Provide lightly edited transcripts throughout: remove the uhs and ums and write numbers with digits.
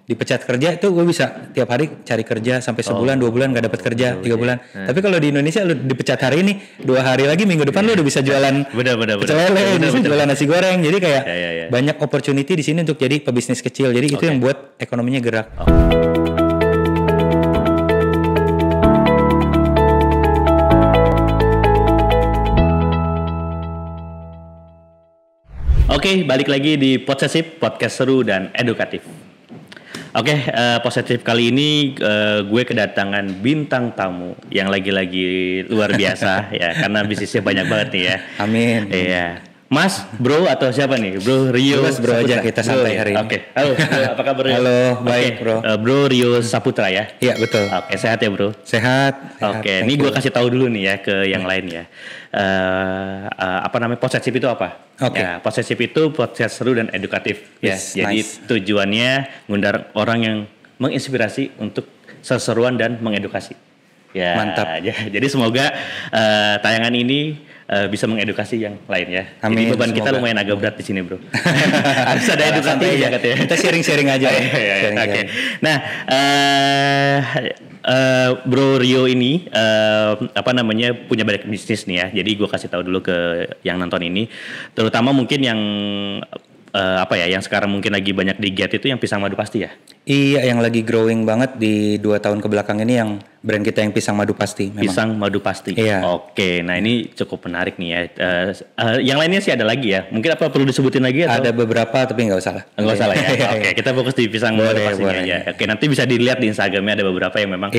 dipecat kerja itu gue bisa tiap hari cari kerja sampai sebulan 2 bulan nggak dapat kerja 3 bulan. Tapi kalau di Indonesia lu dipecat hari ini 2 hari lagi minggu depan lu udah bisa jualan pecel lele, bisa jualan nasi goreng. Jadi kayak banyak opportunity di sini untuk jadi pebisnis kecil. Jadi itu yang buat ekonominya gerak. Oke, balik lagi di Possessive, podcast seru dan edukatif. Oke, Possessive kali ini gue kedatangan bintang tamu yang lagi-lagi luar biasa ya, karena bisnisnya banyak banget nih ya. Amin. Iya. Mas, bro atau siapa nih? Bro Rio. Bro aja kita santai hari ini. Oke. Halo, apa kabar? Halo, baik bro. Bro Rio Saputra ya? Iya betul. Oke, sehat ya bro? Sehat. Oke, ini gue kasih tahu dulu nih ya ke yang lain ya. Apa namanya, Possessive itu apa? Ya, Possessive itu podcast seru dan edukatif ya. Jadi tujuannya ngundang orang yang menginspirasi untuk seseruan dan mengedukasi. Ya, mantap. Jadi semoga tayangan ini bisa mengedukasi yang lain ya. Amin, jadi beban semoga. Kita lumayan agak berat di sini bro. Harus ada edukasi ya katanya. Kita sharing-sharing aja. Oke. Nah, Bro Rio ini punya banyak bisnis nih ya. Jadi gue kasih tahu dulu ke yang nonton ini, terutama mungkin yang yang sekarang mungkin lagi banyak digiat itu yang pisang madu pasti ya. Iya, yang lagi growing banget di 2 tahun kebelakang ini yang brand kita yang pisang madu pasti. Memang. Pisang madu pasti. Iya. Oke, nah ini cukup menarik nih ya. Yang lainnya sih ada lagi ya. Mungkin apa perlu disebutin lagi? Atau? Ada beberapa tapi nggak usah lah. Nggak usah lah ya. Oke, kita fokus di pisang madu pastinya aja. Oke, nanti bisa dilihat di Instagramnya ada beberapa yang memang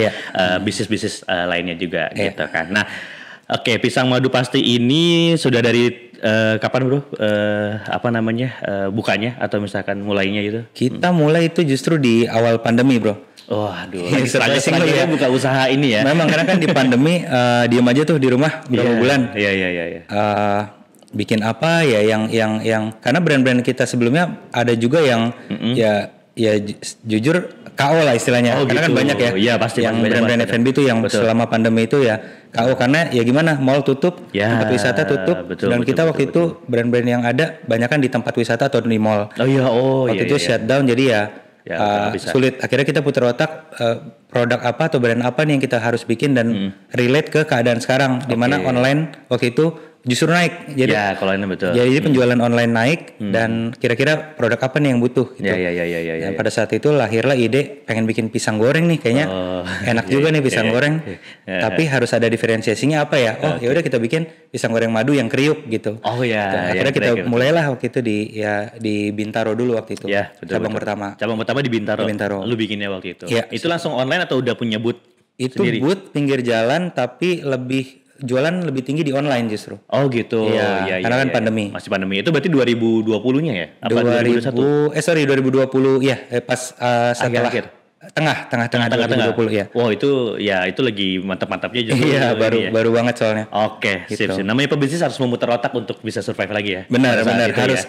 bisnis-bisnis lainnya juga gitu kan. Nah, oke, pisang madu pasti ini sudah dari kapan bro? Bukanya atau misalkan mulainya gitu? Kita mulai itu justru di awal pandemi bro. Waduh, lagi buka usaha ini ya. Memang karena kan di pandemi diem aja tuh di rumah berapa bulan. Iya. Bikin apa ya yang karena brand-brand kita sebelumnya ada juga yang jujur KO lah istilahnya. Karena kan banyak ya. Iya, pasti yang brand-brand F&B itu yang selama pandemi itu ya KO karena ya gimana mall tutup, tempat wisata tutup dan kita waktu itu brand-brand yang ada banyak kan di tempat wisata atau di mall. Waktu itu shutdown jadi ya sulit. Akhirnya kita putar otak produk apa atau brand apa nih yang kita harus bikin dan relate ke keadaan sekarang di mana online waktu itu justru naik. Jadi kalau ini betul. Jadi penjualan online naik dan kira-kira produk apa nih yang butuh gitu. Dan pada saat itu lahirlah ide pengen bikin pisang goreng nih kayaknya enak juga nih pisang goreng. Tapi harus ada diferensiasinya apa ya? Ya udah kita bikin pisang goreng madu yang kriuk gitu. Akhirnya kita mulailah waktu itu di Bintaro dulu waktu itu. Cabang pertama. Cabang pertama di Bintaro. Lu bikinnya waktu itu. Itu langsung online atau udah punya booth? Itu sendiri? Booth pinggir jalan tapi jualan lebih tinggi di online justru. Oh gitu. Iya, karena kan pandemi. Masih pandemi. Itu berarti 2020-nya ya? Apa 2021? 2020 ya, pas setelah akhir. Tengah 2020 ya. Wow, itu lagi mantap-mantapnya juga. Iya, baru banget soalnya. Oke, sip. Namanya pebisnis harus memutar otak untuk bisa survive lagi ya. Benar.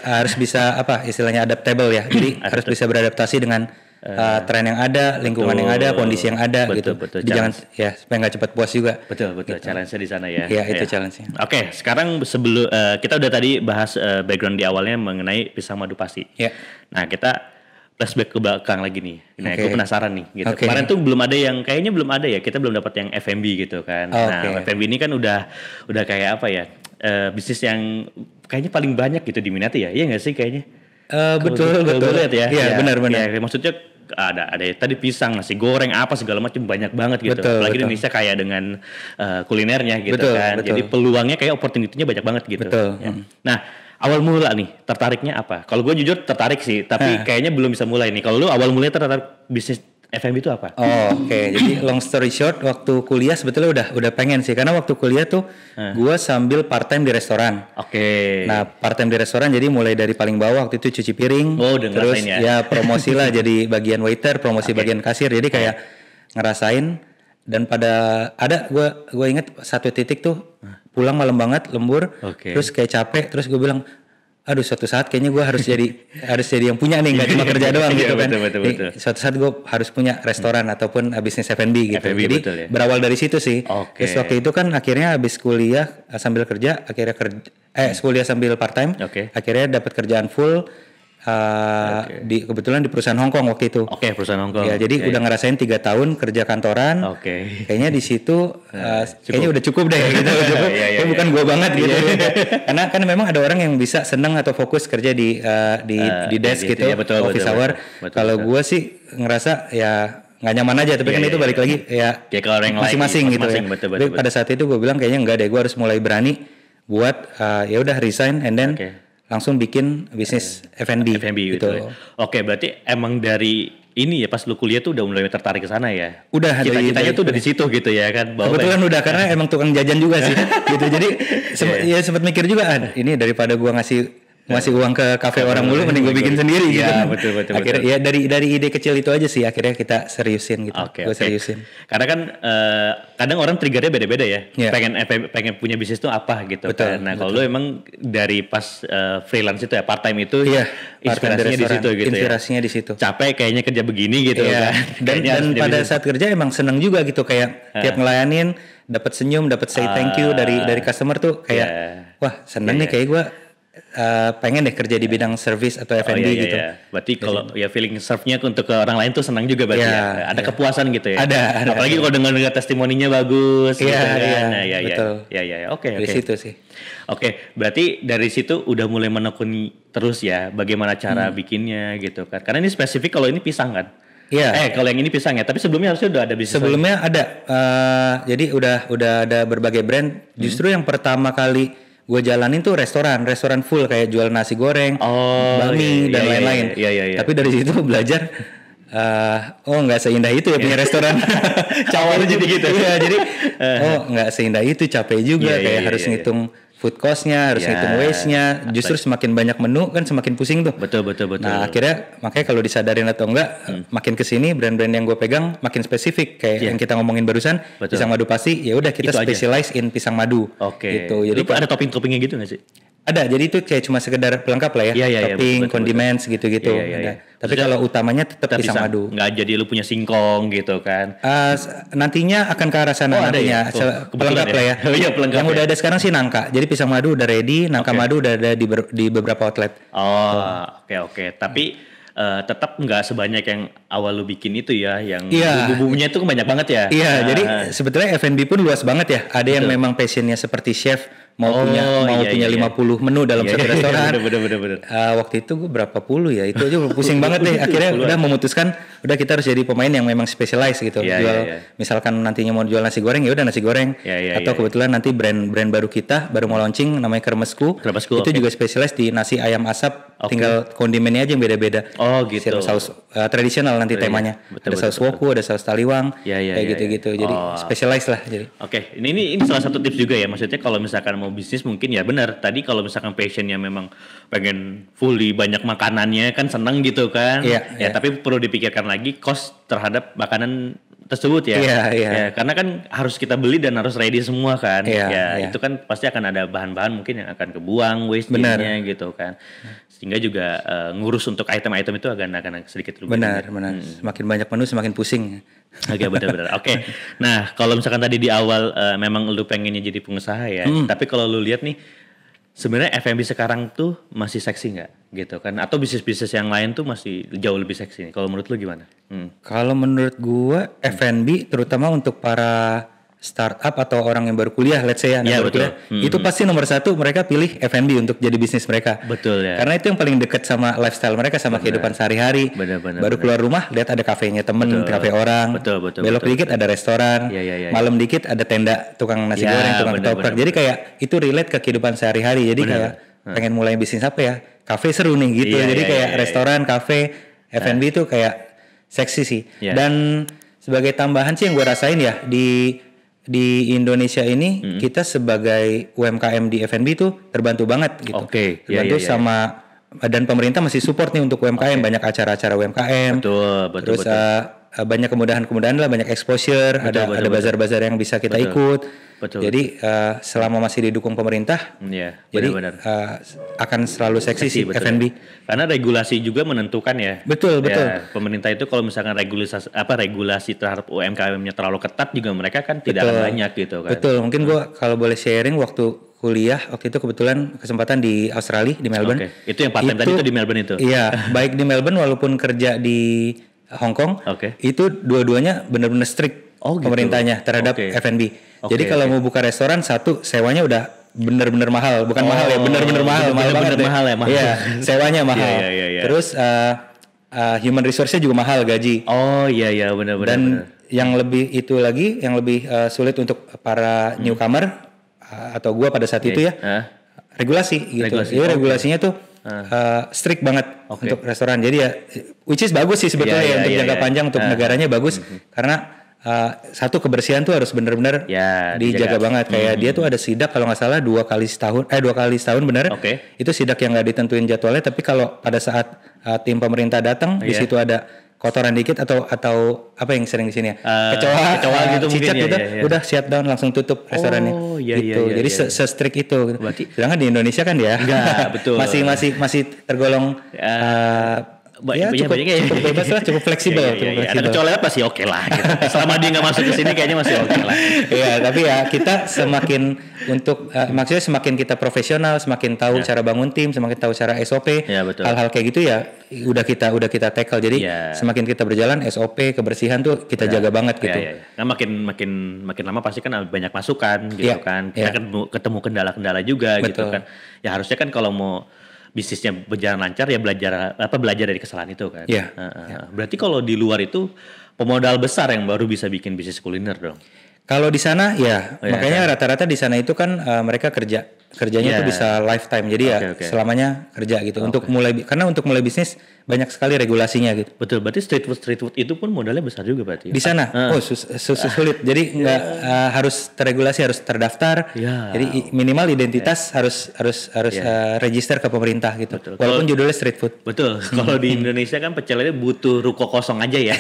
Harus bisa istilahnya adaptable ya. Jadi harus bisa beradaptasi dengan tren yang ada, lingkungan yang ada, kondisi yang ada gitu. Jadi jangan supaya nggak cepat puas juga. Betul. Gitu. Challenge-nya di sana ya. Iya, itu challenge-nya. Oke, sekarang sebelum kita udah tadi bahas background di awalnya mengenai pisang madu pasti. Iya. Nah, kita flashback ke belakang lagi nih. Nah, aku penasaran nih gitu. Kemarin tuh kayaknya belum ada ya. Kita belum dapat yang F&B gitu kan. Nah, F&B ini kan udah kayak apa ya? Bisnis yang kayaknya paling banyak gitu diminati ya. Iya nggak sih kayaknya? Betul. Lihat ya. Iya, benar. Ya, maksudnya ada tadi pisang, nasi goreng, apa segala macam banyak banget gitu. Apalagi Indonesia kaya dengan kulinernya gitu kan. Jadi peluangnya kayak opportunity-nya banyak banget gitu. Ya. Nah, awal mula nih tertariknya apa? Kalau gue jujur tertarik sih, tapi kayaknya belum bisa mulai nih. Kalau lu awal mulanya tertarik bisnis F&B itu apa? Jadi long story short, waktu kuliah sebetulnya udah pengen sih, karena waktu kuliah tuh gue sambil part time di restoran. Nah, part time di restoran jadi mulai dari paling bawah waktu itu cuci piring, terus ya promosi lah jadi bagian waiter, promosi bagian kasir. Jadi kayak ngerasain dan gue inget satu titik tuh pulang malam banget lembur, terus kayak capek, terus gue bilang aduh suatu saat kayaknya gue harus jadi yang punya nih, nggak cuma kerja doang gitu kan. Betul. Suatu saat gue harus punya restoran ataupun bisnis F&B gitu. Jadi berawal dari situ sih. Terus waktu itu kan akhirnya habis kuliah sambil kerja, kuliah sambil part time, akhirnya dapat kerjaan full kebetulan di perusahaan Hong Kong waktu itu. Oke, perusahaan Hong Kong. Ya, jadi udah ngerasain 3 tahun kerja kantoran. Kayaknya di situ kayaknya udah cukup deh gitu. Bukan gua banget gitu. Karena kan memang ada orang yang bisa seneng atau fokus kerja di desk gitu, ya, office hour. Kalau gua sih ngerasa ya nggak nyaman aja, tapi kan itu balik lagi ya masing-masing gitu ya. Tapi pada saat itu gue bilang kayaknya enggak deh, gue harus mulai berani buat ya udah resign and then langsung bikin bisnis F&B gitu. Oke, berarti emang dari ini ya pas lu kuliah tuh udah mulai tertarik ke sana ya? Udah, cita-citanya tuh udah di situ gitu ya kan? Kebetulan udah, karena emang tukang jajan juga sih gitu. Jadi ya sempat mikir juga, ini daripada gua ngasih uang ke kafe orang mulu, mending gue bikin sendiri gitu. Iya, betul. Akhirnya ya dari ide kecil itu aja sih akhirnya kita seriusin gitu. Gue seriusin. Karena kan kadang orang triggernya beda-beda ya. Pengen punya bisnis tuh apa gitu. Betul, kan. Nah, kalau lu emang dari pas freelance itu ya, part time itu inspirasinya di situ gitu. Inspirasinya di situ. Capek kayaknya kerja begini gitu kan. Dan pada saat kerja emang seneng juga gitu, kayak tiap ngelayanin dapat senyum, dapat say thank you dari customer tuh kayak wah, seneng nih kayak gue pengen deh kerja di bidang service atau F&B gitu. Berarti kalau ya feeling serve-nya untuk ke orang lain tuh senang juga berarti ya. Ada kepuasan gitu ya. Ada. Apalagi kalau dengar testimoninya bagus gitu kan. Betul. Oke. Di situ sih. Oke, berarti dari situ udah mulai menekuni terus ya bagaimana cara bikinnya gitu kan. Karena ini spesifik kalau ini pisang kan. Iya. Kalau yang ini pisang ya, tapi sebelumnya harusnya udah ada bisnis. Sebelumnya ada. Jadi udah ada berbagai brand. Justru yang pertama kali gue jalanin tuh restoran full, kayak jual nasi goreng, bakmi dan lain-lain. Tapi dari situ belajar, nggak seindah itu ya punya restoran. Cawal jadi gitu. Iya, jadi nggak seindah itu, capek juga, kayak harus ngitung food cost-nya, harus ngitung waste-nya. Justru semakin banyak menu kan semakin pusing tuh. Betul. Nah, akhirnya makanya kalau disadarin atau enggak, makin kesini brand-brand yang gue pegang makin spesifik, kayak yang kita ngomongin barusan, pisang madu pasti, ya udah kita specialize in pisang madu. Gitu. Jadi ada topping-toppingnya gitu nggak sih? Ada, jadi itu kayak cuma sekedar pelengkap lah ya, topping, condiments gitu-gitu. Tapi kalau utamanya tetap pisang madu. Nggak jadi lu punya singkong gitu kan? Nantinya akan ke arah sana nantinya. Pelengkap lah ya. Pelengkap. Yang udah ada sekarang sih nangka. Jadi pisang madu udah ready, nangka madu udah ada di beberapa outlet. Oke. Tapi tetap nggak sebanyak yang awal lu bikin itu ya, yang bumbu-bumbunya itu banyak banget ya. Iya, jadi sebetulnya F&B pun luas banget ya. Ada yang memang passionnya seperti chef, mau punya 50 menu dalam satu restoran. Bener. Waktu itu gue berapa puluh ya, itu aja pusing banget deh. Akhirnya udah memutuskan, udah kita harus jadi pemain yang memang specialize gitu. Misalkan nantinya mau jual nasi goreng, ya udah nasi goreng. Atau kebetulan nanti brand baru kita baru mau launching namanya Kremesku. Itu juga specialize di nasi ayam asap, tinggal kondimennya aja yang beda-beda. Gitu. Saus tradisional nanti temanya. Ada saus woku, ada saus taliwang, kayak gitu-gitu. Jadi specialize lah. Jadi. Oke, ini salah satu tips juga ya. Maksudnya kalau misalkan mau bisnis mungkin ya benar. Tadi kalau misalkan passionnya memang pengen fully banyak makanannya kan seneng gitu kan. Tapi perlu dipikirkan lagi cost terhadap makanan tersebut ya. Karena kan harus kita beli dan harus ready semua kan. Itu kan pasti akan ada bahan-bahan mungkin yang akan kebuang, waste-nya gitu kan. Sehingga juga ngurus untuk item-item itu akan sedikit lebih. Benar. Semakin banyak menu semakin pusing. Oke, benar. Oke. Nah, kalau misalkan tadi di awal memang lu pengennya jadi pengusaha ya. Tapi kalau lu lihat nih, sebenarnya F&B sekarang tuh masih seksi nggak gitu kan? Atau bisnis-bisnis yang lain tuh masih jauh lebih seksi nih? Kalau menurut lu gimana? Kalau menurut gua F&B terutama untuk para startup atau orang yang baru kuliah, let's say baru kuliah, itu pasti nomor satu mereka pilih F&B untuk jadi bisnis mereka. Betul ya. Karena itu yang paling dekat sama lifestyle mereka, sama kehidupan sehari-hari. Baru keluar rumah, lihat ada kafenya temen, kafe orang. Belok dikit ada restoran. Malam dikit ada tenda tukang nasi goreng, tukang ketoprak. Jadi kayak itu relate ke kehidupan sehari-hari. Jadi kayak pengen mulai bisnis apa ya? Kafe seru nih gitu. Jadi kayak restoran, kafe, F&B itu kayak seksi sih. Dan sebagai tambahan sih yang gue rasain ya di Indonesia ini kita sebagai UMKM di F&B itu terbantu banget gitu. Terbantu sama dan pemerintah masih support nih untuk UMKM, banyak acara-acara UMKM. Betul. Banyak kemudahan-kemudahan lah, banyak exposure, ada bazar-bazar yang bisa kita ikut. Jadi selama masih didukung pemerintah, jadi akan selalu seksi sih F&B. Karena regulasi juga menentukan ya. Betul. Pemerintah itu kalau misalkan regulasi terhadap UMKM-nya terlalu ketat juga mereka kan tidak akan banyak gitu kan. Betul. Mungkin gua kalau boleh sharing, waktu kuliah waktu itu kebetulan kesempatan di Australia di Melbourne. Itu yang part time tadi itu di Melbourne itu. Iya, baik di Melbourne walaupun kerja di Hong Kong. Itu dua-duanya benar-benar strict pemerintahnya terhadap F&B. Jadi kalau mau buka restoran satu sewanya udah benar-benar mahal, bukan mahal ya, benar-benar mahal, mahal banget. Mahal ya, mahal. Iya, sewanya mahal. Terus human resource-nya juga mahal gaji. Iya benar-benar. Dan yang lebih itu lagi, yang lebih sulit untuk para newcomer atau gua pada saat itu ya, regulasi gitu. Jadi regulasinya tuh strict banget untuk restoran. Jadi ya, which is bagus sih sebetulnya untuk jangka panjang untuk negaranya bagus karena satu kebersihan tuh harus benar-benar dijaga banget. Kayak dia tuh ada sidak kalau nggak salah 2 kali setahun benar. Itu sidak yang nggak ditentuin jadwalnya. Tapi kalau pada saat tim pemerintah datang di situ ada kotoran dikit atau apa yang sering di sini ya, kecoa gitu, cicak gitu, udah shut down langsung tutup restorannya. Jadi se-strict itu. Berarti, sedangkan di Indonesia kan ya, betul. masih tergolong cukup bebas lah, cukup fleksibel. Ada kecoa lewat pasti oke lah. Gitu. Selama dia nggak masuk ke sini kayaknya masih oke lah. Iya, tapi ya kita semakin maksudnya semakin kita profesional, semakin tahu cara bangun tim, semakin tahu cara SOP, hal-hal kayak gitu ya udah kita tackle. Jadi semakin kita berjalan SOP kebersihan tuh kita jaga banget gitu. Nah makin lama pasti kan banyak masukan gitu kan. Kita kan ketemu kendala-kendala juga gitu kan. Ya harusnya kan kalau mau bisnisnya berjalan lancar ya belajar dari kesalahan itu kan. Berarti kalau di luar itu pemodal besar yang baru bisa bikin bisnis kuliner dong. Kalau di sana makanya rata-rata di sana itu kan mereka kerjanya tuh bisa lifetime. Jadi selamanya kerja gitu. Karena untuk mulai bisnis banyak sekali regulasinya gitu. Betul, berarti street food itu pun modalnya besar juga berarti. Di sana, sulit. Jadi nggak harus terregulasi, harus terdaftar. Jadi minimal identitas harus register ke pemerintah gitu. Betul. Walaupun judulnya street food. Betul. Kalau di Indonesia kan pecel itu butuh ruko kosong aja ya.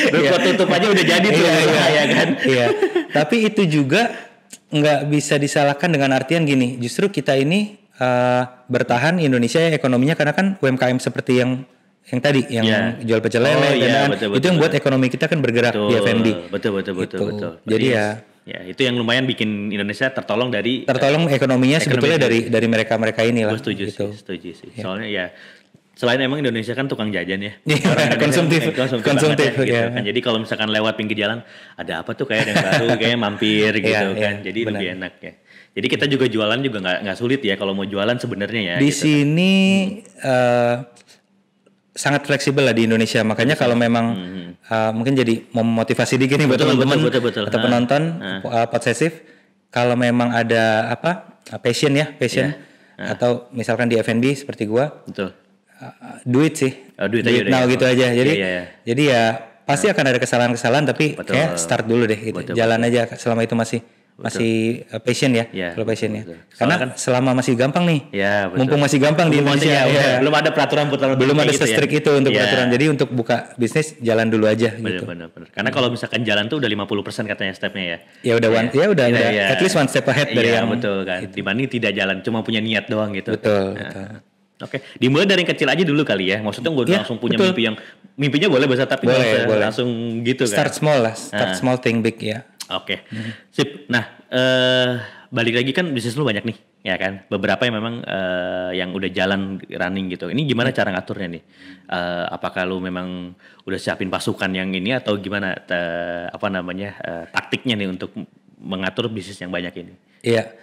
Ruko tutup aja udah jadi tuh. Iya kan. Iya. Tapi itu juga nggak bisa disalahkan dengan artian gini. Justru kita ini bertahan Indonesia ekonominya karena kan UMKM seperti yang tadi yang jual pecel lele itu yang buat ekonomi kita kan bergerak di F&B. Betul. Jadi ya itu yang lumayan bikin Indonesia tertolong ekonominya sebetulnya dari mereka ini lah. Setuju sih. Soalnya ya selain emang Indonesia kan tukang jajan ya. Konsumtif gitu kan. Jadi kalau misalkan lewat pinggir jalan ada apa tuh kayak yang baru kayaknya mampir gitu kan. Jadi lebih enak ya. Jadi kita juga jualan juga nggak sulit ya kalau mau jualan sebenarnya ya. Di sini sangat fleksibel lah di Indonesia. Makanya kalau memang mungkin jadi memotivasi dikit nih buat teman-teman atau penonton Podsesif, kalau memang ada passion atau misalkan di F&B seperti gua. Betul. Duit sih. Duit now gitu aja. Jadi ya pasti akan ada kesalahan-kesalahan tapi kayak start dulu deh gitu. Jalan aja selama itu masih passion ya, kalau passion ya. Karena kan selama masih gampang nih, mumpung masih gampang di Indonesia, belum ada peraturan belum ada se-strict itu untuk peraturan. Jadi untuk buka bisnis jalan dulu aja. Benar. Karena kalau misalkan jalan tuh udah 50% katanya stepnya ya. Ya udah at least one step ahead dari yang betul kan. Dibanding tidak jalan, cuma punya niat doang gitu. Betul. Oke, dimulai dari yang kecil aja dulu kali ya. Maksudnya gue langsung punya mimpinya boleh besar tapi boleh. Langsung gitu kan. Start small lah, small think big ya. Oke. Sip. Nah, balik lagi kan bisnis lu banyak nih, ya kan? Beberapa yang memang yang udah jalan running gitu. Ini gimana cara ngaturnya nih? Apakah lu memang udah siapin pasukan yang ini atau gimana taktiknya nih untuk mengatur bisnis yang banyak ini? Iya.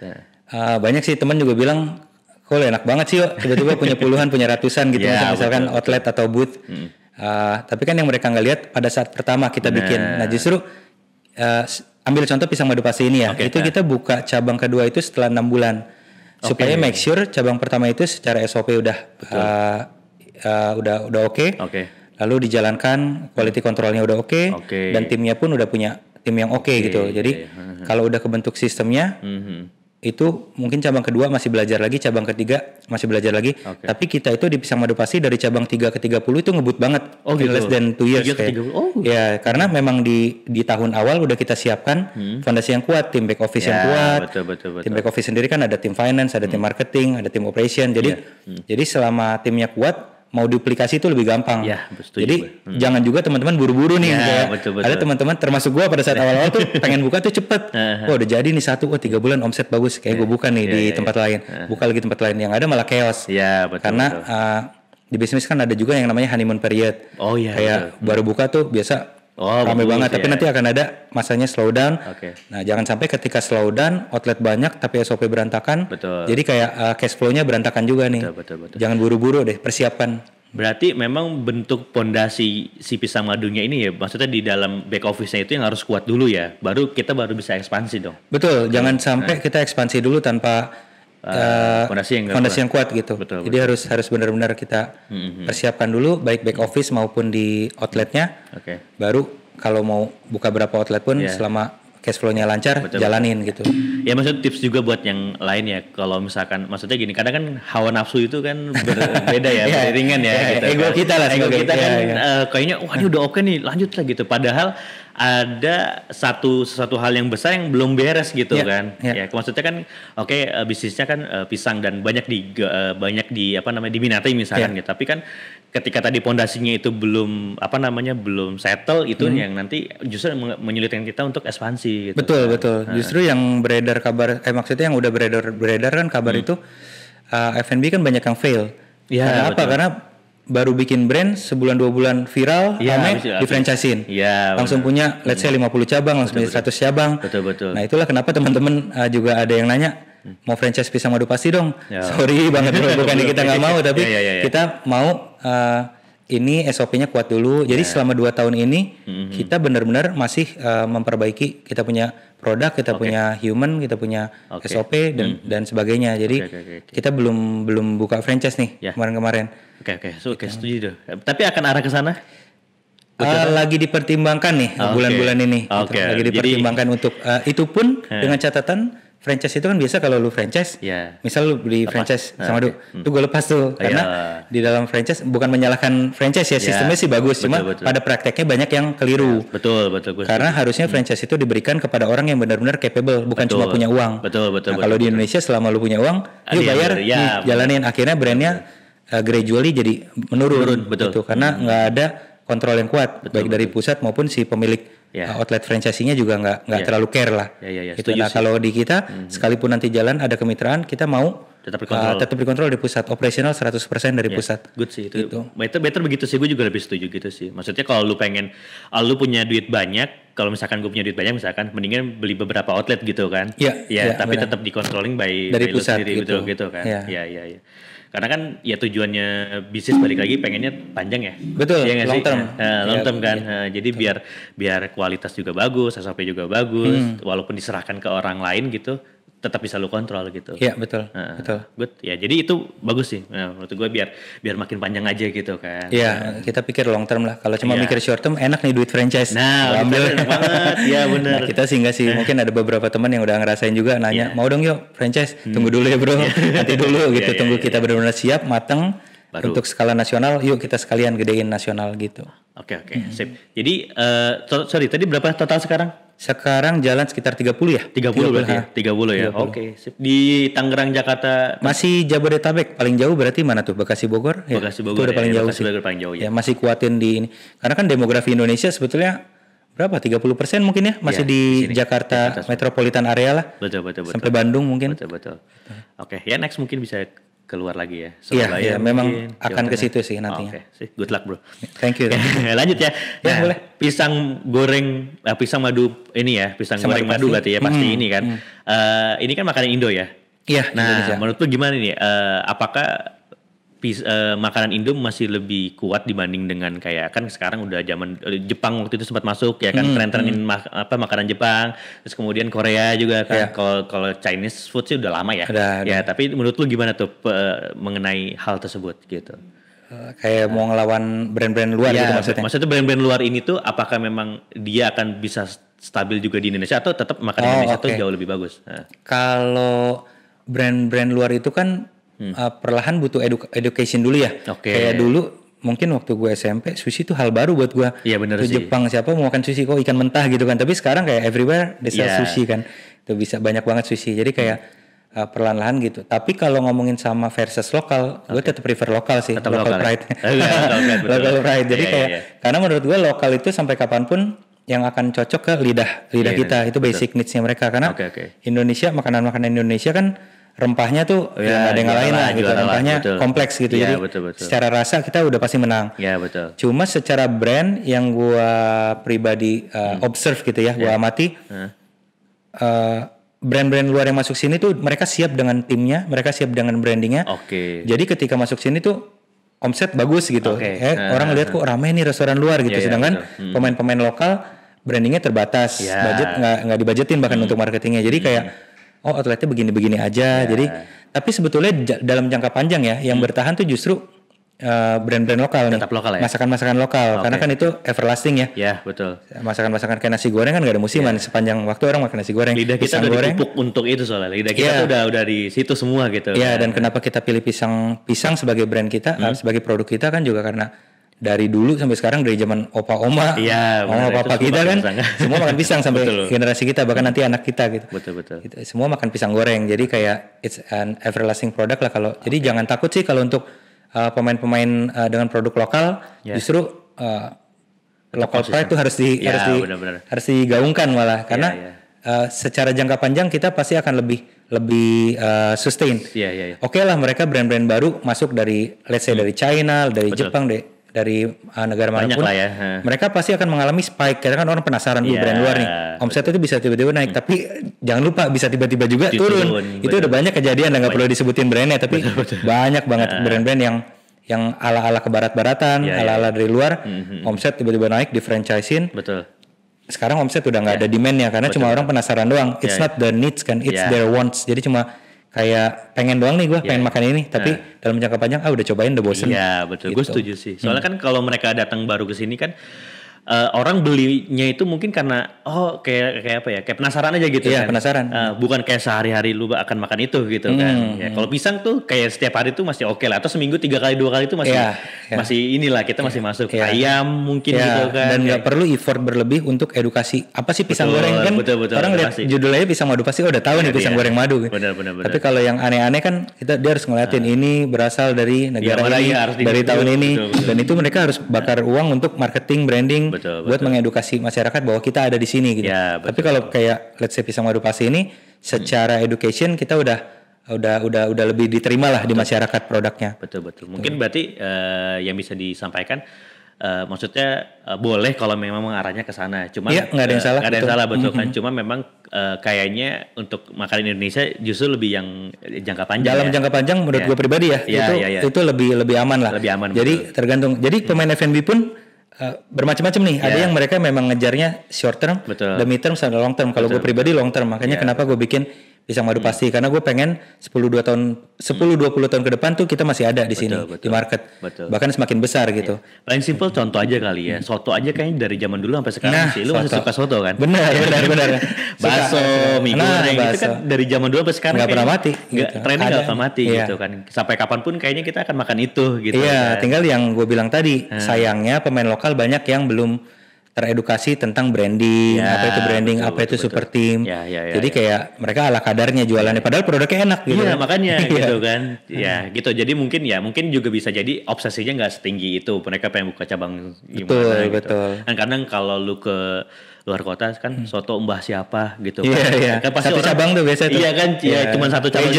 Banyak sih teman juga bilang, "Kok enak banget sih, yuk tiba-tiba punya puluhan, punya ratusan gitu, misalkan outlet atau booth." Tapi kan yang mereka nggak lihat pada saat pertama kita bikin. Nah justru ambil contoh pisang madu pasti ini ya. Itu kita buka cabang kedua itu setelah 6 bulan. Supaya make sure cabang pertama itu secara SOP udah oke. Lalu dijalankan, quality controlnya udah oke. Dan timnya pun udah punya tim yang oke gitu. Jadi kalau udah kebentuk sistemnya, itu mungkin cabang kedua masih belajar lagi, cabang ketiga masih belajar lagi. Tapi kita itu di pisang madu pasti dari cabang 3 ke 30 itu ngebut banget. Gitu. Less than 2 years ya, karena memang di tahun awal udah kita siapkan fondasi yang kuat, tim back office yang kuat. Betul. Tim back office sendiri kan ada tim finance, ada tim marketing, ada tim operation. Jadi selama timnya kuat, mau duplikasi itu lebih gampang. Ya, jadi jangan juga teman-teman buru-buru nih. Ya, betul. Ada teman-teman termasuk gue pada saat awal-awal tuh pengen buka tuh cepet. Wah udah jadi nih 3 bulan omset bagus. Kayak gue buka nih di tempat lain. Buka lagi tempat lain. Yang ada malah chaos. Ya, betul. Karena di bisnis kan ada juga yang namanya honeymoon period. Oh iya. Kayak baru buka tuh biasa ramai banget. Tapi nanti akan ada masanya slow down. Nah jangan sampai ketika slow down outlet banyak tapi SOP berantakan. Betul. Jadi kayak cash flow-nya berantakan juga nih. Betul. Jangan buru-buru deh, persiapkan. Berarti memang bentuk pondasi si pisang madunya ini ya, maksudnya di dalam back office-nya itu yang harus kuat dulu ya. Kita baru bisa ekspansi dong. Betul, jangan sampai kita ekspansi dulu tanpa fondasi yang kuat gitu. Betul. Jadi harus benar-benar kita persiapkan dulu baik back office maupun di outletnya. Baru kalau mau buka berapa outlet pun selama cash flow-nya lancar, jalanin gitu. Ya maksudnya tips juga buat yang lain ya. Kalau misalkan, maksudnya gini, kadang kan hawa nafsu itu kan berbeda ya, beriringan ya. Gitu, ego kan. kita lah. Ego kita kan kayaknya, wah ini udah oke nih, lanjut lah gitu. Padahal ada sesuatu hal yang besar yang belum beres gitu kan. Ya maksudnya kan, bisnisnya kan pisang dan banyak diminati misalkan gitu. Tapi kan ketika tadi pondasinya itu belum settle itu yang nanti justru menyulitkan kita untuk ekspansi gitu. Betul. Justru yang beredar kabar maksudnya yang udah beredar kan kabar itu F&B kan banyak yang fail. Karena apa? Karena baru bikin brand sebulan 2 bulan viral ramai di franchisein. Langsung punya let's say 50 cabang, langsung punya 100 cabang. Betul. Nah, itulah kenapa teman-teman juga ada yang nanya mau franchise pisang madu pasti dong. Sorry banget bro, bukan kita nggak mau, tapi kita mau ini SOP-nya kuat dulu. Jadi selama 2 tahun ini kita benar-benar masih memperbaiki. Kita punya produk, kita punya human, kita punya SOP dan sebagainya. Jadi kita belum buka franchise nih kemarin-kemarin. Oke, setuju. Tapi akan arah ke sana? Lagi dipertimbangkan nih bulan-bulan ini. Lagi dipertimbangkan untuk itu pun dengan catatan franchise itu kan biasa kalau lu franchise, misal lu beli franchise sama itu gue lepas tuh karena di dalam franchise bukan menyalahkan franchise ya, sistemnya sih bagus, cuma pada prakteknya banyak yang keliru. Betul. Karena harusnya franchise itu diberikan kepada orang yang benar-benar capable, bukan cuma punya uang. Betul. Kalau di Indonesia selama lu punya uang, yuk bayar, nih, jalanin. Akhirnya brandnya gradually jadi menurun. Gitu. Karena nggak ada kontrol yang kuat, baik dari pusat maupun si pemilik outlet franchising-nya juga nggak terlalu care lah. Gitu. Nah kalau di kita sekalipun nanti jalan ada kemitraan, kita mau tetap dikontrol di pusat, operasional 100% dari pusat. Good sih itu. Gitu. Better begitu sih, gue juga lebih setuju gitu sih. Maksudnya kalau lu lu punya duit banyak, kalau misalkan gue punya duit banyak misalkan, mendingan beli beberapa outlet gitu kan. Tapi tetap dikontrolling dari pusat lu sendiri gitu kan. Iya. Karena kan ya tujuannya bisnis balik lagi pengennya panjang ya. Betul. Ya long term. Long term kan. Jadi biar kualitas juga bagus, SOP juga bagus, walaupun diserahkan ke orang lain gitu, tetap bisa lu kontrol gitu. Iya betul. Good. Ya jadi itu bagus sih. Menurut gue biar makin panjang aja gitu kan. Iya, kita pikir long term lah. Kalau cuma mikir short term enak nih duit franchise. Nah, ambil enak banget. Iya benar. Nah, kita sih enggak sih. Mungkin ada beberapa teman yang udah ngerasain juga nanya, "Mau dong yuk franchise?" Tunggu dulu ya, Bro. Nanti dulu gitu. Tunggu kita benar-benar siap, matang untuk skala nasional. Yuk kita sekalian gedein nasional gitu. Oke. Sip. Jadi tadi berapa total sekarang? Sekarang jalan sekitar 30 ya? 30 berarti ya? 30 ya? Oke. Sip. Di Tangerang, Jakarta? Masih Jabodetabek. Paling jauh berarti mana tuh? Bekasi Bogor? Bekasi Bogor. Itu udah paling jauh sih. Paling jauh ya. Masih kuatin di ini. Karena kan demografi Indonesia sebetulnya berapa? 30% mungkin ya? Masih di Jakarta metropolitan area lah. Betul. Sampai Bandung mungkin. Betul. Oke. Ya next mungkin bisa keluar lagi ya. Iya, memang akan ke situ sih nantinya. Oke. Good luck bro. Thank you. Lanjut ya. Ya boleh. Pisang goreng, pisang madu ini ya, pisang goreng madu berarti ya pasti ini kan. Ini kan makanan Indo ya. Iya. Nah, Indonesia. menurut lu gimana nih? Apakah makanan Indo masih lebih kuat dibanding dengan kayak kan sekarang udah zaman Jepang waktu itu sempat masuk ya kan tren-trenin makanan Jepang, terus kemudian Korea juga kan. Kalau Chinese food sih udah lama ya. Ya, tapi menurut lu gimana tuh mengenai hal tersebut gitu? Kayak mau ngelawan brand-brand luar gitu maksudnya. Maksudnya brand-brand luar ini tuh apakah memang dia akan bisa stabil juga di Indonesia atau tetap makanan Indonesia tuh jauh lebih bagus? Kalau brand-brand luar itu kan perlahan butuh education dulu ya. Kayak dulu mungkin waktu gue SMP sushi itu hal baru buat gue. Iya benar sih. Jepang siapa mau makan sushi kok ikan mentah gitu kan. Tapi sekarang kayak everywhere they sell sushi kan. Itu bisa banyak banget sushi. Jadi kayak perlahan-lahan gitu. Tapi kalau ngomongin sama versus lokal, gue tetap prefer lokal sih, tetap local pride. Local pride. Jadi kayak karena menurut gue lokal itu sampai kapanpun yang akan cocok ke lidah kita, itu basic needs-nya mereka. Karena Indonesia, makanan-makanan Indonesia kan rempahnya tuh nggak ada yang lain lah gitu, rempahnya kompleks gitu. Jadi secara rasa kita udah pasti menang. Cuma secara brand yang gue pribadi observe gitu ya, gue amati brand-brand luar yang masuk sini tuh mereka siap dengan timnya, mereka siap dengan brandingnya. Jadi ketika masuk sini tuh omset bagus gitu. Orang lihat kok rame nih restoran luar gitu. Sedangkan pemain-pemain lokal brandingnya terbatas, budget nggak dibajetin bahkan untuk marketingnya. Jadi kayak outletnya begini-begini aja. Jadi tapi sebetulnya dalam jangka panjang ya, yang bertahan tuh justru brand-brand lokal nih. Lokal ya? Masakan-masakan lokal. Karena kan itu everlasting ya. Iya, betul. Masakan-masakan kayak nasi goreng kan gak ada musiman. Sepanjang waktu orang makan nasi goreng. Lidah kita udah dipupuk untuk itu soalnya. Lidah kita tuh udah di situ semua gitu. Iya, dan kenapa kita pilih pisang sebagai brand kita, sebagai produk kita kan juga karena dari dulu sampai sekarang, dari zaman opa-oma, oma-papa kita kan semua makan pisang sampai generasi kita, bahkan nanti anak kita gitu. Betul. Gitu. Semua makan pisang goreng. Jadi kayak it's an everlasting product lah kalau. Jadi jangan takut sih kalau untuk pemain-pemain dengan produk lokal, justru local pride itu harus digaungkan malah, karena secara jangka panjang kita pasti akan lebih sustain. Oke lah, mereka brand-brand baru masuk dari let's say dari China, dari Jepang, dari negara manapun, mereka pasti akan mengalami spike karena kan orang penasaran brand luar nih, omset itu bisa tiba-tiba naik, tapi jangan lupa bisa tiba-tiba juga turun. Itu udah banyak kejadian dan nggak perlu disebutin brandnya, tapi banyak banget brand-brand yang ala-ala kebarat-baratan, ala-ala dari luar, omset tiba-tiba naik, di franchisein. Sekarang omset udah nggak ada demandnya karena cuma orang penasaran doang. It's not the needs kan, it's their wants. Jadi cuma kayak pengen doang nih gue pengen makan ini, tapi dalam jangka panjang udah cobain udah bosen. Iya betul, gue setuju sih. Soalnya kan kalau mereka datang baru ke sini kan orang belinya itu mungkin karena kayak apa ya, kayak penasaran aja gitu kan. Penasaran. Bukan kayak sehari-hari lu akan makan itu gitu kan. Ya, kalau pisang tuh kayak setiap hari tuh masih oke lah, atau seminggu 3 kali 2 kali itu masih inilah kita masih masuk. Ayam mungkin gitu kan. Dan nggak perlu effort berlebih untuk edukasi apa sih pisang goreng kan. Orang lihat judulnya pisang madu pasti udah tahu nih pisang goreng madu. Benar. Tapi kalau yang aneh-aneh kan dia harus ngeliatin ini berasal dari negara ini, dari tahun ini, dan itu mereka harus bakar uang untuk marketing, branding, buat mengedukasi masyarakat bahwa kita ada di sini gitu. Tapi kalau kayak let's say pisang madu pasi ini secara education kita udah lebih diterima lah di masyarakat produknya. Betul. Mungkin berarti yang bisa disampaikan maksudnya boleh kalau memang mengarahnya ke sana. Cuman nggak ada yang salah. Nggak ada yang salah betul kan. Cuma memang kayaknya untuk makanan Indonesia justru lebih yang jangka panjang. Dalam jangka panjang menurut gue pribadi itu lebih aman lah. Lebih aman. Jadi tergantung. Jadi pemain F&B pun bermacam-macam nih. Ada yang mereka memang ngejarnya short term, the mid term, sama long term. Kalau gue pribadi long term. Makanya kenapa gue bikin pisang madu pasti, karena gue pengen 10-20 tahun ke depan tuh kita masih ada di sini di market. Bahkan semakin besar gitu. Paling simple contoh aja kali ya. Soto aja kayaknya dari zaman dulu sampai sekarang sih. Lu masih suka soto kan? Benar. Bakso, mie goreng itu kan dari zaman dulu sampai sekarang nggak pernah mati. Trennya nggak pernah mati gitu kan. Sampai kapanpun kayaknya kita akan makan itu gitu. Iya, tinggal yang gue bilang tadi, sayangnya pemain lokal banyak yang belum teredukasi tentang branding, apa itu branding, apa itu super team. Jadi kayak mereka ala kadarnya jualannya, padahal produknya enak gitu. Iya, makanya gitu kan. Ya, gitu. Jadi mungkin juga bisa jadi obsesinya nggak setinggi itu. Mereka pengen buka cabang gimana gitu. Betul. Dan kadang kalau lu ke luar kota kan soto mbah siapa gitu kan. Kan pasti satu cabang tuh biasa tuh. Iya kan, cuma satu cabang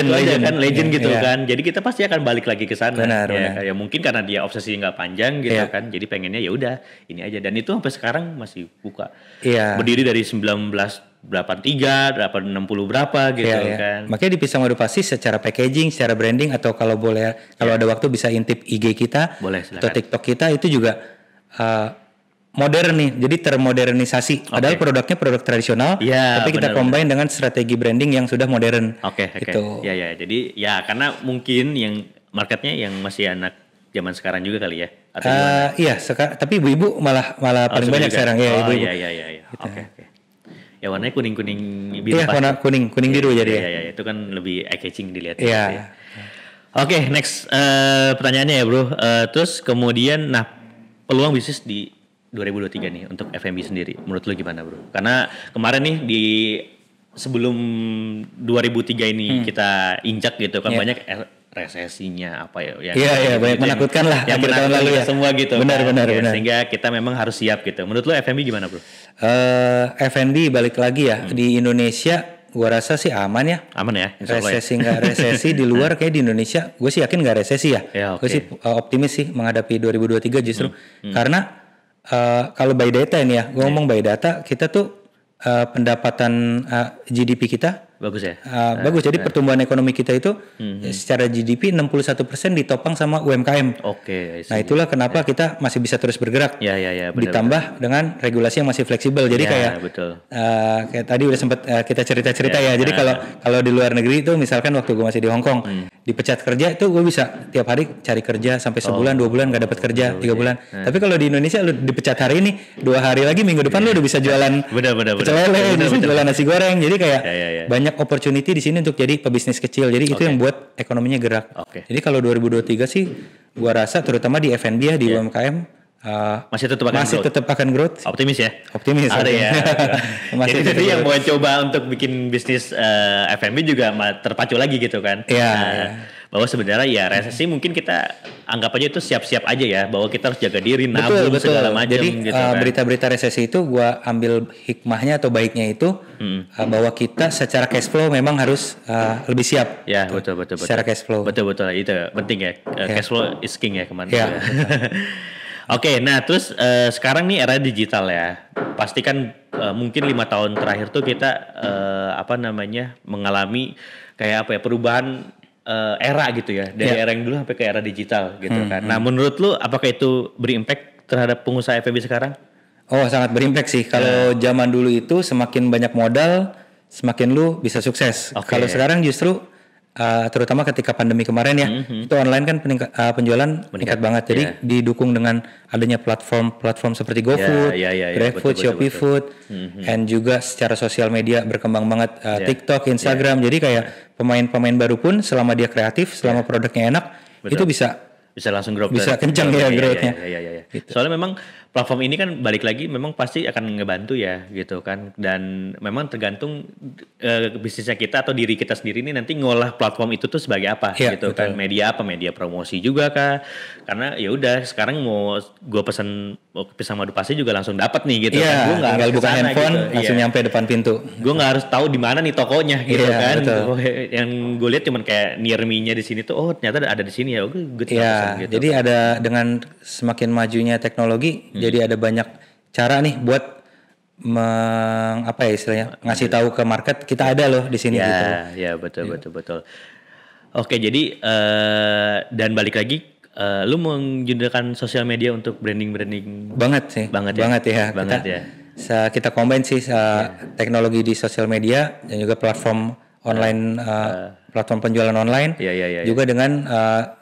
legend gitu kan. Jadi kita pasti akan balik lagi ke sana. Benar. Ya mungkin karena dia obsesi nggak panjang gitu kan. Jadi pengennya ya udah ini aja, dan itu sampai sekarang masih buka. Berdiri dari 1983, 60 berapa gitu kan. Makanya di Pisang Madu Pasti secara packaging, secara branding, atau kalau ada waktu bisa intip IG kita atau TikTok kita, itu juga modern nih, jadi termodernisasi. Padahal produknya produk tradisional, tapi kita combine dengan strategi branding yang sudah modern. Gitu. Ya, jadi ya karena mungkin yang marketnya yang masih anak zaman sekarang juga kali ya. Atau tapi ibu-ibu malah paling banyak sekarang ya ibu-ibu. Iya. Oke. Ya warnanya kuning biru. Iya, warna kuning biru jadi. Iya, itu kan lebih eye catching dilihat. Iya. Oke, next pertanyaannya ya bro. Terus kemudian, peluang bisnis di 2023 nih untuk F&B sendiri, menurut lu gimana bro? Karena kemarin nih di sebelum 2003 ini kita injak gitu kan banyak resesinya apa ya Iya banyak gitu, menakutkan lah yang tahun lalu ya semua gitu benar. Sehingga kita memang harus siap gitu. Menurut lo F&B gimana bro? F&B balik lagi ya di Indonesia gua rasa sih aman ya resesi nggak resesi di luar kayak di Indonesia gue sih yakin nggak resesi ya gue sih optimis sih menghadapi 2023 justru karena kalau by data ini ya gue ngomong by data kita tuh pendapatan GDP kita bagus ya. Bagus. Jadi pertumbuhan ekonomi kita itu secara GDP 61% ditopang sama UMKM. Oke. Nah itulah kenapa kita masih bisa terus bergerak. Benar, ditambah dengan regulasi yang masih fleksibel. Jadi kayak kayak tadi udah sempat kita cerita-cerita ya. Jadi kalau di luar negeri itu misalkan waktu gue masih di Hong Kong dipecat kerja itu gue bisa tiap hari cari kerja sampai sebulan 2 bulan nggak dapat kerja 3 bulan. Tapi kalau di Indonesia lu dipecat hari ini 2 hari lagi minggu depan lu udah bisa jualan pecel lele, jualan nasi goreng. Jadi kayak banyak opportunity di sini untuk jadi pebisnis kecil. Jadi itu yang buat ekonominya gerak. Jadi kalau 2023 sih gua rasa terutama di F&B ya di UMKM masih tetap akan growth. Optimis ya? Optimis. Ada ya. Jadi yang mau coba untuk bikin bisnis F&B juga terpacu lagi gitu kan. Bahwa sebenarnya ya resesi mungkin kita anggap aja itu siap-siap aja ya, bahwa kita harus jaga diri, nabung segala macam. Jadi gitu kan. berita-berita resesi itu gua ambil hikmahnya atau baiknya itu bahwa kita secara cash flow memang harus lebih siap. Ya betul. Secara cash flow. Betul itu penting ya. Cash flow is king ya kemana. Oke, nah terus sekarang nih era digital ya, pasti kan mungkin 5 tahun terakhir tuh kita mengalami kayak perubahan era gitu ya, dari era yang dulu sampai ke era digital gitu kan. Nah menurut lu apakah itu berimpact terhadap pengusaha F&B sekarang? Oh sangat berimpact sih. Kalau zaman dulu itu semakin banyak modal, semakin lu bisa sukses. Kalau sekarang justru terutama ketika pandemi kemarin ya, itu online kan penjualan meningkat banget. Jadi didukung dengan adanya platform seperti GoFood, GrabFood, ShopeeFood, dan juga secara sosial media berkembang banget TikTok, Instagram. Jadi kayak pemain-pemain baru pun selama dia kreatif, selama produknya enak, itu bisa langsung growth, bisa kencang ya growth-nya. Gitu. Soalnya memang platform ini kan balik lagi memang pasti akan ngebantu ya gitu kan, dan memang tergantung bisnisnya kita atau diri kita sendiri ini nanti ngolah platform itu tuh sebagai apa gitu kan, media promosi juga kah, karena ya udah sekarang mau gue pesan pisang madu pasti juga langsung dapat nih gitu kan, gue nggak harus buka handphone gitu. langsung nyampe depan pintu, gue nggak harus tahu di mana nih tokonya gitu kan. Yang gue lihat cuman kayak near me-nya di sini tuh, oh ternyata ada di sini ya, gue pesan gitu. Jadi ada dengan semakin majunya teknologi, jadi ada banyak cara nih buat ngasih tahu ke market kita ada loh di sini gitu. Ya betul. Oke, jadi dan balik lagi lu menggunakan sosial media untuk branding banget ya. Kita combine sih teknologi di sosial media dan juga platform online, platform penjualan online. Juga dengan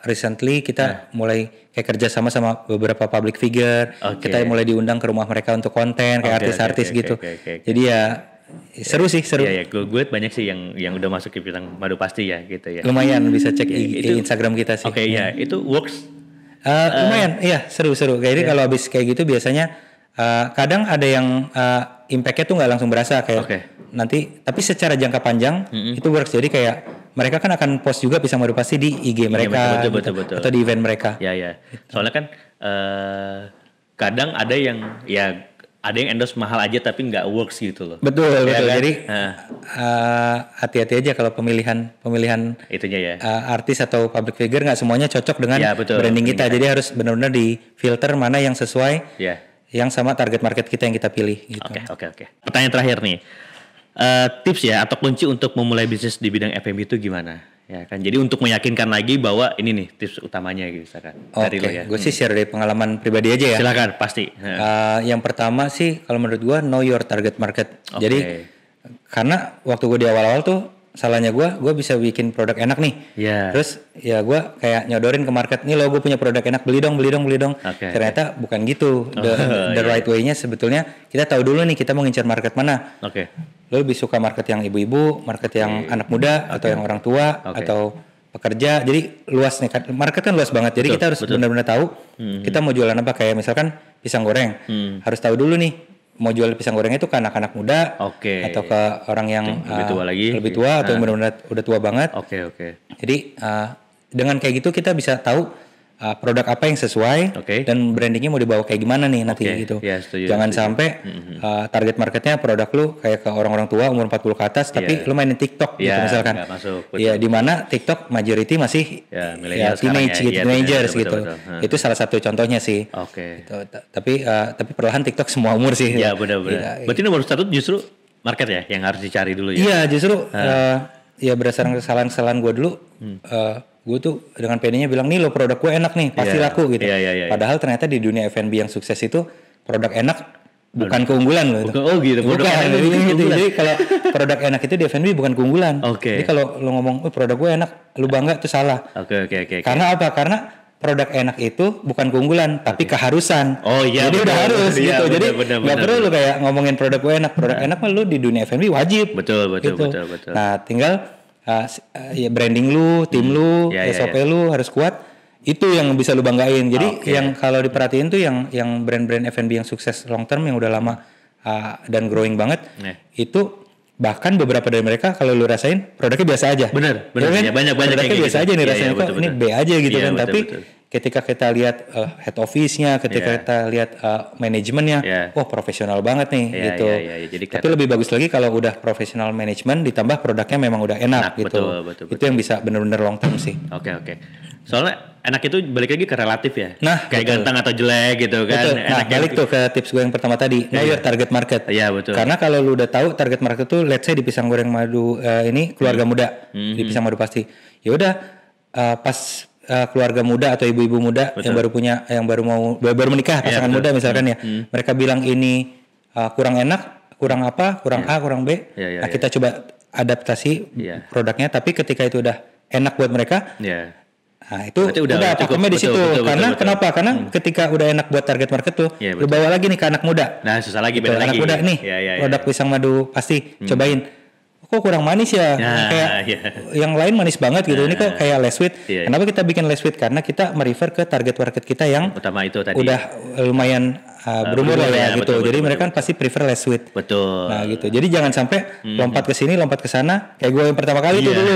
recently kita mulai kayak kerja sama beberapa public figure. Kita mulai diundang ke rumah mereka untuk konten kayak artis-artis gitu. Jadi ya seru. Iya, gue banyak sih yang udah masuk ke pisang madu pasti ya gitu ya. Lumayan bisa cek di Instagram kita sih. Itu works. Lumayan, seru. Jadi kalau habis kayak gitu biasanya kadang ada yang impact-nya tuh nggak langsung berasa kayak nanti, tapi secara jangka panjang itu works. Jadi kayak mereka kan akan post juga pisang madu pasti di IG mereka, betul. atau di event mereka. Soalnya kan kadang ada yang endorse mahal aja tapi nggak works gitu loh. Betul. Kan? Jadi hati-hati aja kalau pemilihan itunya ya. Artis atau public figure nggak semuanya cocok dengan branding kita. Jadi harus benar-benar di filter mana yang sesuai, yang sama target market kita yang kita pilih. Gitu. Oke. Pertanyaan terakhir nih. Tips ya atau kunci untuk memulai bisnis di bidang F&B itu gimana? Ya kan. Jadi untuk meyakinkan lagi bahwa ini nih tips utamanya gitu misalkan. Dari lo ya. Gue sih share dari pengalaman pribadi aja ya. Silakan, pasti. Yang pertama sih kalau menurut gue know your target market. Jadi karena waktu gue di awal-awal tuh salahnya gue bisa bikin produk enak nih. Terus ya gue kayak nyodorin ke market, nih lo gue punya produk enak, beli dong. Ternyata bukan gitu. The right way-nya sebetulnya kita tahu dulu nih kita mau ngincar market mana. Lo lebih suka market yang ibu-ibu, market yang anak muda, atau yang orang tua, atau pekerja. Jadi luas nih, market kan luas banget. Jadi kita harus benar-benar tahu kita mau jualan apa. Kayak misalkan pisang goreng, harus tahu dulu nih mau jual pisang gorengnya itu ke anak-anak muda, atau ke orang yang lebih tua atau yang benar-benar udah tua banget. Jadi dengan kayak gitu kita bisa tahu produk apa yang sesuai dan brandingnya mau dibawa kayak gimana nih nanti gitu. Jangan sampai target marketnya produk lu kayak ke orang-orang tua umur 40 ke atas tapi lu mainin TikTok gitu misalkan. Iya, di mana TikTok majority masih teenage gitu, teenagers gitu. Itu salah satu contohnya sih. Gitu. Tapi perlahan TikTok semua umur sih. Iya, benar-benar. Berarti nomor satu justru market ya yang harus dicari dulu ya. Iya, justru ya berdasarkan kesalahan-kesalahan gue dulu gue tuh dengan pedenya bilang nih lo produk gue enak nih pasti laku gitu. Padahal ternyata di dunia F&B yang sukses itu produk enak bukan keunggulan loh itu. Gitu. Bukan. Jadi kalau produk enak itu di F&B bukan keunggulan. Jadi kalau lo ngomong produk gue enak, lo bangga itu salah. Karena apa? Karena produk enak itu bukan keunggulan tapi keharusan. Jadi udah harus gitu. Jadi nggak perlu lo kayak ngomongin produk gue enak. Produk enak mah lo di dunia F&B wajib. Betul. Nah tinggal ya branding lu, tim lu, SOP lu harus kuat. Itu yang bisa lu banggain. Jadi yang kalau diperhatiin tuh yang brand-brand F&B yang sukses long term yang udah lama dan growing banget, itu bahkan beberapa dari mereka kalau lu rasain produknya biasa aja. Bener. Ya, banyak produknya biasa aja nih rasanya kok ini B aja gitu kan. Tapi ketika kita lihat head office-nya, ketika kita lihat manajemennya, profesional banget nih gitu. Jadi tapi lebih bagus lagi kalau udah profesional manajemen ditambah produknya memang udah enak gitu. Betul. Itu yang bisa benar-benar long term sih. Oke. Soalnya enak itu balik lagi ke relatif ya. Nah, kayak ganteng atau jelek gitu kan. Betul. Nah, balik tuh ke tips gue yang pertama tadi, know your target market. Iya, betul. Karena kalau lu udah tahu target market tuh let's say di pisang goreng madu ini keluarga muda, di pisang madu pasti. Ya udah pas keluarga muda atau ibu-ibu muda yang baru menikah pasangan muda misalkan mereka bilang ini kurang enak, kurang apa, kurang A, kurang B. Nah, kita coba adaptasi produknya tapi ketika itu udah enak buat mereka. Nah, itu udah pakemnya di situ. Karena kenapa? Karena ketika udah enak buat target market tuh, lu bawa lagi nih ke anak muda. Nah, susah lagi beda lagi. Anak muda nih, produk pisang madu pasti cobain. Kok kurang manis ya? Kayak yang lain manis banget gitu. Ini kok kayak less sweet. Kenapa kita bikin less sweet? Karena kita merefer ke target market kita yang utama itu tadi. Udah lumayan berumur lah ya gitu. Jadi mereka kan pasti prefer less sweet. Betul. Nah gitu. Jadi jangan sampai lompat ke sini, lompat ke sana. Kayak gue yang pertama kali tuh dulu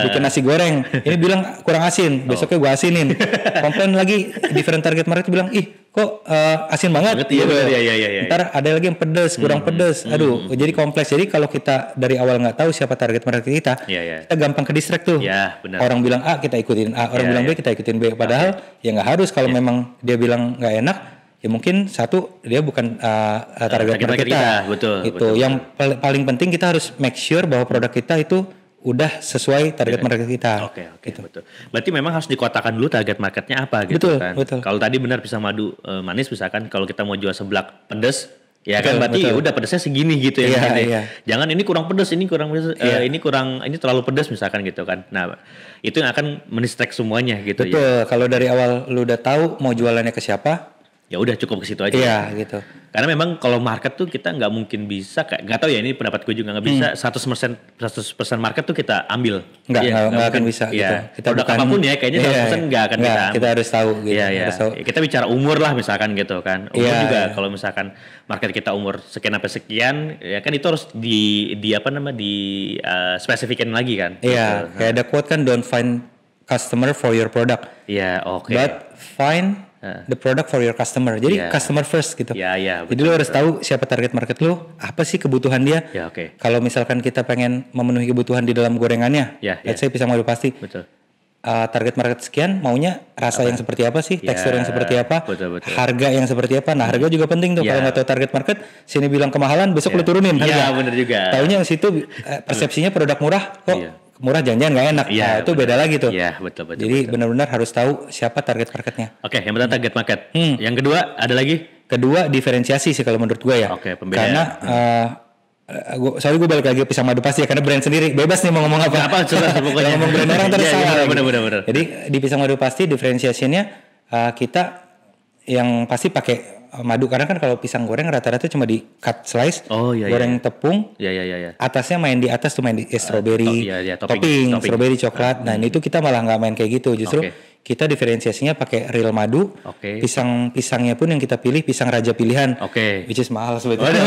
bikin nasi goreng. Ini bilang kurang asin. Besoknya gue asinin. Komplain lagi different target market bilang, ih kok asin banget. Iya. Ntar ada lagi yang pedes, kurang pedes. Aduh, jadi kompleks. Jadi kalau kita dari awal nggak tahu siapa target market kita, kita gampang ke distract tuh. Orang bilang A, kita ikutin A. Orang bilang B, kita ikutin B. Padahal ya nggak harus. Kalau memang dia bilang nggak enak, ya mungkin satu dia bukan target market kita. Betul. Yang paling penting kita harus make sure bahwa produk kita itu udah sesuai target market kita. Oke, gitu. Betul. Berarti memang harus dikotakan dulu target marketnya apa gitu kan. Betul. Kalau tadi benar pisang madu manis misalkan kalau kita mau jual seblak pedes, ya kan berarti ya udah pedesnya segini gitu ya. Jangan ini kurang pedes, ini kurang pedes, ini terlalu pedes misalkan gitu kan. Nah, itu yang akan men-distract semuanya gitu. Betul. Kalau dari awal lu udah tahu mau jualannya ke siapa, ya udah cukup ke situ aja. Iya, gitu. Karena memang kalau market tuh kita nggak mungkin bisa, nggak tahu ya ini pendapatku juga nggak bisa 100% market tuh kita ambil. Nggak akan bisa gitu. Kita produk apapun ya kayaknya 100% nggak akan kita ambil. Kita harus tahu gitu. Kita bicara umur lah misalkan gitu kan. Umur juga kalau misalkan market kita umur sekian sampai sekian, ya kan itu harus di spesifikin lagi kan. Iya, kayak ada quote kan, don't find customer for your product. But find the product for your customer. Jadi customer first gitu. Jadi lu harus tahu siapa target market lu, apa sih kebutuhan dia. Kalau misalkan kita pengen memenuhi kebutuhan di dalam gorengannya, let's say pisang madu pasti. Target market sekian maunya rasa yang seperti apa sih, tekstur yang seperti apa, harga yang seperti apa. Nah, harga juga penting tuh. Kalau nggak tahu target market, sini bilang kemahalan, besok lu turunin harga. Benar juga. Taunya yang situ persepsinya produk murah kok. Murah jangan-jangan nggak enak. Nah, itu beda lagi tuh. Betul. Jadi benar-benar harus tahu siapa target marketnya. Oke, yang pertama target market. Yang kedua ada lagi? Kedua diferensiasi sih kalau menurut gue ya. Pembedaan. Karena soalnya gue balik lagi pisang madu pasti ya, karena brand sendiri bebas nih mau ngomong apa. Pokoknya ngomong brand orang terus salah. Benar. Jadi di pisang madu pasti diferensiasinya kita yang pasti pakai madu, karena kan kalau pisang goreng rata-rata cuma di cut slice, goreng tepung, atasnya main di atas tuh main di strawberry, topping strawberry coklat. Nah itu kita malah nggak main kayak gitu, justru kita diferensiasinya pakai real madu. Pisangnya pun yang kita pilih pisang raja pilihan. Which is mahal sebetulnya.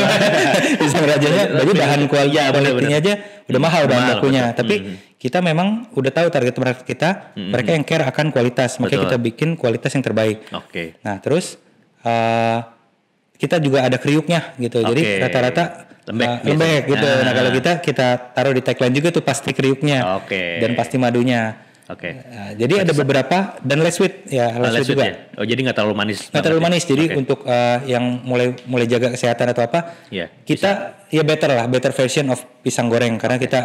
Pisang rajanya berarti bahan kualitasnya aja udah mahal bahan bakunya. Tapi kita memang udah tahu target market kita, mereka yang care akan kualitas. Makanya kita bikin kualitas yang terbaik. Nah, terus kita juga ada kriuknya gitu. Jadi rata-rata lembek gitu. Nah, kalau kita taruh di tagline juga tuh pasti kriuknya dan pasti madunya. Jadi ada beberapa dan less sweet less sweet juga. Ya? Jadi nggak terlalu manis. Nggak terlalu manis. Jadi untuk yang mulai jaga kesehatan atau apa, kita better version of pisang goreng karena kita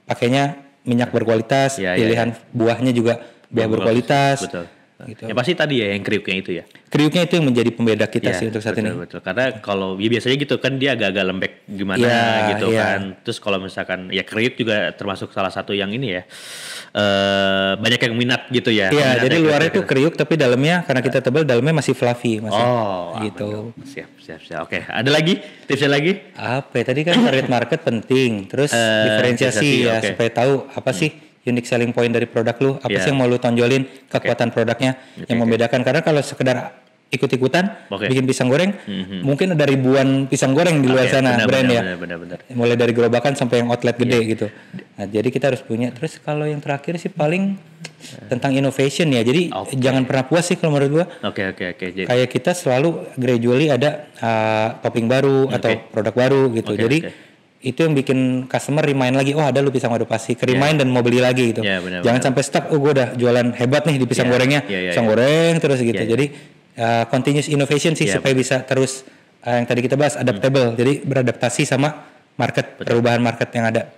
pakainya minyak berkualitas, pilihan buahnya juga buah berkualitas. Betul. Gitu. Ya pasti tadi ya yang kriuknya itu ya. Kriuknya itu yang menjadi pembeda kita sih untuk saat ini. Betul. Karena kalau biasanya gitu kan dia agak-agak lembek gimana gitu kan. Terus kalau misalkan ya kriuk juga termasuk salah satu yang ini ya. Banyak yang minat gitu ya. Iya, jadi luarnya tuh kriuk tapi dalamnya karena kita tebal dalamnya masih fluffy masih. Gitu. Siap. Oke, ada lagi tipsnya lagi? Apa ya? Tadi kan target market penting. Terus diferensiasi ya supaya tahu apa sih unique selling point dari produk lu, apa sih yang mau lu tonjolin, kekuatan produknya yang membedakan. Karena kalau sekedar ikut-ikutan bikin pisang goreng, mungkin ada ribuan pisang goreng di luar sana brand ya. Benar. Mulai dari gerobakan sampai yang outlet gede gitu. Nah, jadi kita harus punya. Terus kalau yang terakhir sih paling tentang innovation ya. Jadi jangan pernah puas sih kalau menurut gua. Oke. Kayak kita selalu gradually ada topping baru atau produk baru gitu. Jadi itu yang bikin customer remind lagi, ada lu pisang madu pasti, remind dan mau beli lagi gitu. Jangan sampai stuck, gue udah jualan hebat nih di pisang gorengnya, pisang goreng terus gitu. Jadi continuous innovation sih supaya bisa terus yang tadi kita bahas adaptable, jadi beradaptasi sama market, perubahan market yang ada.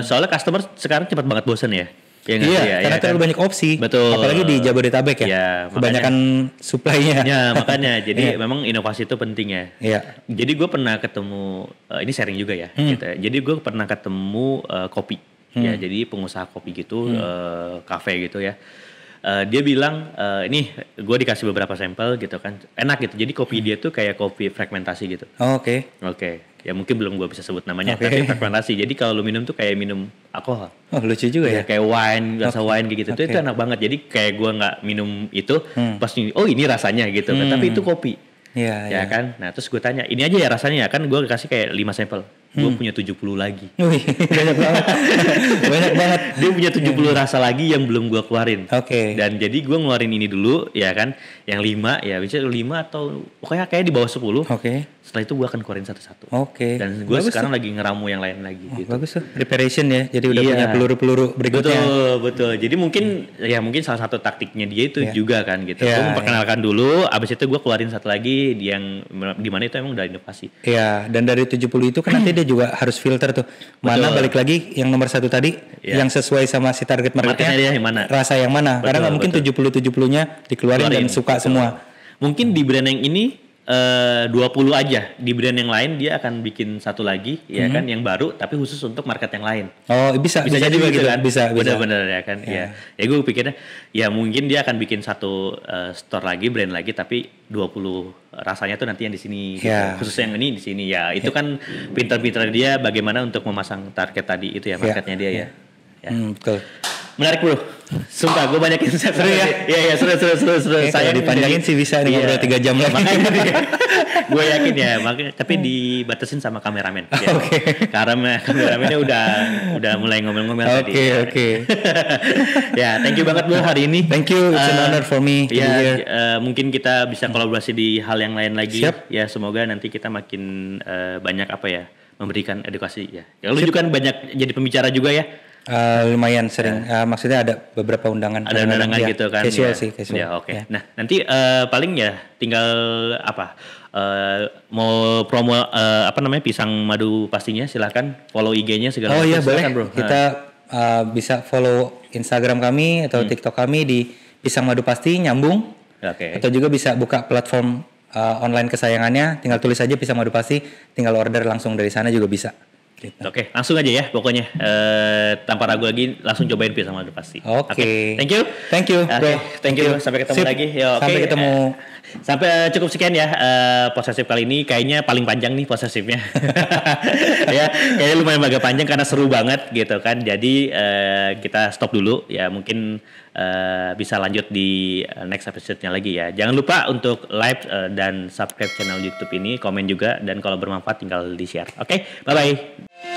Soalnya customer sekarang cepat banget bosen ya. Karena terlalu banyak opsi. Betul. Apalagi di Jabodetabek ya. Kebanyakan supply-nya. Ya, makanya. Jadi memang inovasi itu penting ya. Jadi gue pernah ketemu, ini sharing juga ya. Gitu. Jadi gue pernah ketemu kopi. Ya, jadi pengusaha kopi gitu, kafe gitu ya. Dia bilang, ini gue dikasih beberapa sampel gitu kan. Enak gitu. Jadi kopi dia tuh kayak kopi fragmentasi gitu. Oke. Ya mungkin belum gue bisa sebut namanya, tapi fragmentasi. Jadi kalau lu minum tuh kayak minum alkohol. Lucu juga ya. Kayak wine, rasa wine gitu. Itu enak banget. Jadi kayak gue nggak minum itu, pas ini rasanya gitu. Tapi itu kopi. Ya kan. Nah terus gue tanya, ini aja ya rasanya ya kan. Gue kasih kayak 5 sampel. Gue punya 70 lagi. Wih, banyak banget. Dia punya 70 rasa lagi yang belum gue keluarin. Dan jadi gue ngeluarin ini dulu ya kan. Yang 5 ya bisa 5 atau pokoknya kayak di bawah 10. Setelah itu gue akan keluarin satu-satu. Dan gue sekarang lagi ngeramu yang lain lagi gitu. Bagus tuh. Preparation ya. Jadi udah punya peluru-peluru berikutnya. Betul. Jadi mungkin salah satu taktiknya dia itu juga kan gitu. Gue memperkenalkan dulu, abis itu gue keluarin satu lagi yang dimana itu emang udah inovasi. Dan dari 70 itu kan nanti dia juga harus filter tuh. Mana balik lagi yang nomor 1 tadi yang sesuai sama si target marketnya. Yang mana? Rasa yang mana? Karena nggak mungkin 70-70-nya dikeluarin dan suka semua. Mungkin di brand yang ini 20 aja. Di brand yang lain dia akan bikin satu lagi ya kan yang baru tapi khusus untuk market yang lain. Bisa jadi begitu kan? Bisa. Benar-benar ya kan. Ya gue pikirnya ya mungkin dia akan bikin satu store lagi, brand lagi tapi 20 rasanya tuh nanti yang di sini gitu. Khusus yang ini di sini ya. Itu kan pintar-pintar dia bagaimana untuk memasang target tadi itu ya marketnya dia ya. Betul. Menarik bro, sumpah gue banyak insight. Seru ya? Iya seru. Saya dipanjangin sih bisa nih ngobrol 3 jam lagi. Gue yakin ya, makanya tapi dibatasin sama kameramen. Karena kameramennya udah mulai ngomel-ngomel tadi. Oke. Ya, thank you banget bro hari ini. Thank you, it's an honor for me. Mungkin kita bisa kolaborasi di hal yang lain lagi. Ya, semoga nanti kita makin banyak memberikan edukasi ya. Lu juga kan banyak jadi pembicara juga ya. Lumayan sering, maksudnya ada beberapa undangan. Ada undangan gitu kan. Casual sih. Oke. Nah nanti paling ya tinggal mau promo pisang madu pastinya silakan follow IG-nya segala macam. Boleh bro. Kita bisa follow Instagram kami atau TikTok kami di pisang madu pasti nyambung. Atau juga bisa buka platform online kesayangannya, tinggal tulis aja pisang madu pasti, tinggal order langsung dari sana juga bisa. Gitu. Oke, langsung aja ya pokoknya tanpa ragu lagi langsung cobain pisang madu pasti. Oke. Thank you bro. Thank you. Sampai ketemu lagi. Sampai ketemu. Sampai cukup sekian ya posesif kali ini, kayaknya paling panjang nih posesifnya. Ya, kayaknya lumayan agak panjang karena seru banget gitu kan. Jadi kita stop dulu ya, mungkin bisa lanjut di next episode-nya lagi ya. Jangan lupa untuk like dan subscribe channel YouTube ini, komen juga, dan kalau bermanfaat tinggal di-share. Oke, bye-bye.